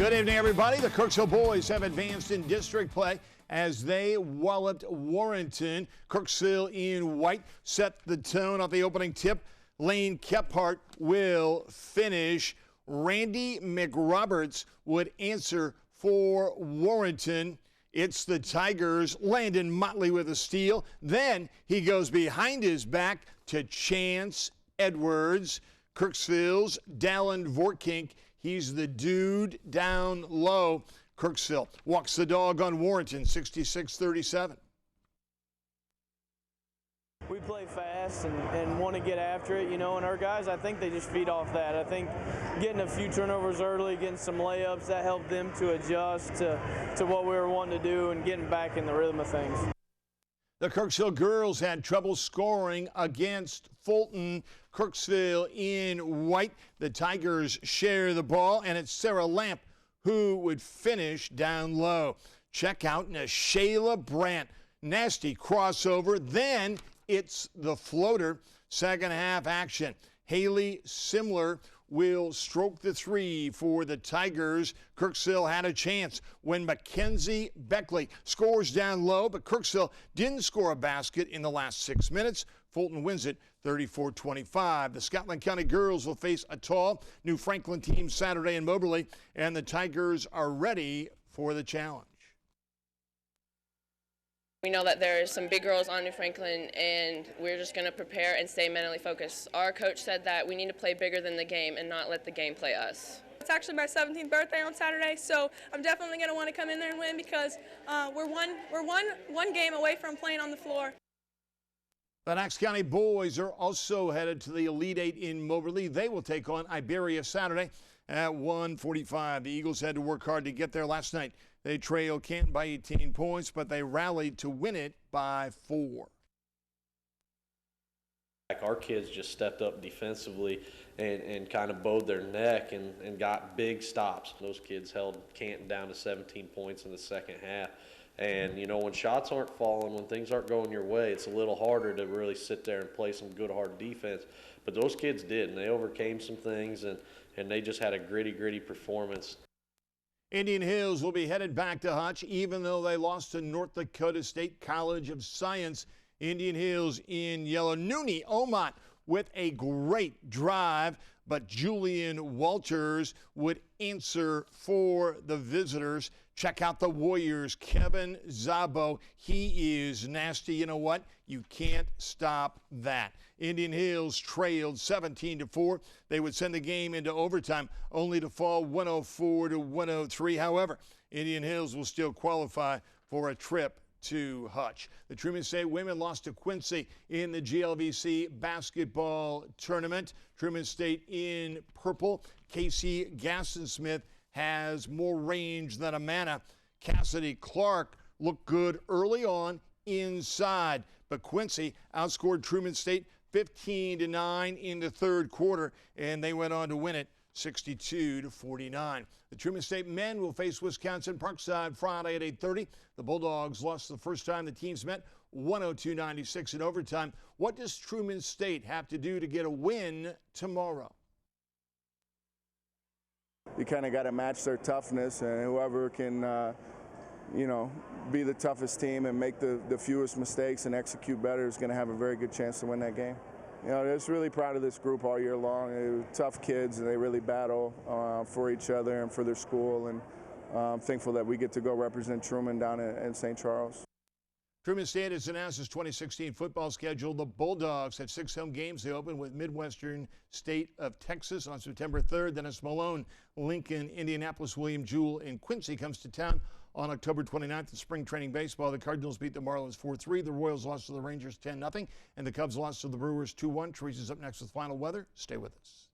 Good evening, everybody. The Kirksville boys have advanced in district play as they walloped Warrenton. Kirksville in white set the tone off the opening tip. Lane Kephart will finish. Randy McRoberts would answer for Warrenton. It's the Tigers. Landon Motley with a steal. Then he goes behind his back to Chance Edwards. Kirksville's Dallin Vorkink. He's the dude down low. Kirksville walks the dog on Warrenton, 66-37. We play fast and want to get after it, you know, and our guys, I think they just feed off that. I think getting a few turnovers early, getting some layups, that helped them to adjust to what we were wanting to do and getting back in the rhythm of things. The Kirksville girls had trouble scoring against Fulton. Kirksville in white. The Tigers share the ball, and it's Sarah Lamp who would finish down low. Check out Nashayla Brandt. Nasty crossover. Then it's the floater. Second half action. Haley Simler will stroke the three for the Tigers. Kirksville had a chance when Mackenzie Beckley scores down low, but Kirksville didn't score a basket in the last 6 minutes. Fulton wins it 34-25. The Scotland County girls will face a tall New Franklin team Saturday in Moberly, and the Tigers are ready for the challenge. We know that there are some big girls on New Franklin, and we're just going to prepare and stay mentally focused. Our coach said that we need to play bigger than the game and not let the game play us. It's actually my 17th birthday on Saturday, so I'm definitely going to want to come in there and win because we're one game away from playing on the floor. The Knox County boys are also headed to the Elite Eight in Moberly. They will take on Iberia Saturday at 1:45. The Eagles had to work hard to get there last night. They trailed Canton by 18 points, but they rallied to win it by 4. Our kids just stepped up defensively and kind of bowed their neck and got big stops. Those kids held Canton down to 17 points in the second half. And, you know, when shots aren't falling, when things aren't going your way, it's a little harder to really sit there and play some good, hard defense. But those kids did, and they overcame some things, and they just had a gritty performance. Indian Hills will be headed back to Hutch, even though they lost to North Dakota State College of Science. Indian Hills in yellow. Nooney Omot with a great drive, but Julian Walters would answer for the visitors. Check out the Warriors. Kevin Zabo, he is nasty. You know what? You can't stop that. Indian Hills trailed 17-4. They would send the game into overtime, only to fall 104-103. However, Indian Hills will still qualify for a trip to Hutch. The Truman State women lost to Quincy in the GLVC basketball tournament. Truman State in purple. Casey Gaston-Smith has more range than Amana. Cassidy Clark looked good early on inside, but Quincy outscored Truman State 15-9 in the third quarter, and they went on to win it 62-49. The Truman State men will face Wisconsin Parkside Friday at 8:30. The Bulldogs lost the first time the teams met, 102-96 in overtime. What does Truman State have to do to get a win tomorrow? You kind of got to match their toughness, and whoever can, you know, be the toughest team and make the fewest mistakes and execute better is going to have a very good chance to win that game. You know, I'm just really proud of this group all year long. They're tough kids, and they really battle for each other and for their school, and I'm thankful that we get to go represent Truman down in St. Charles. Truman State has announced its 2016 football schedule. The Bulldogs have 6 home games. They open with Midwestern State of Texas on September 3rd. Then it's Malone, Lincoln, Indianapolis, William Jewell, and Quincy comes to town on October 29th in spring training baseball. The Cardinals beat the Marlins 4-3. The Royals lost to the Rangers 10-0. And the Cubs lost to the Brewers 2-1. Teresa's up next with final weather. Stay with us.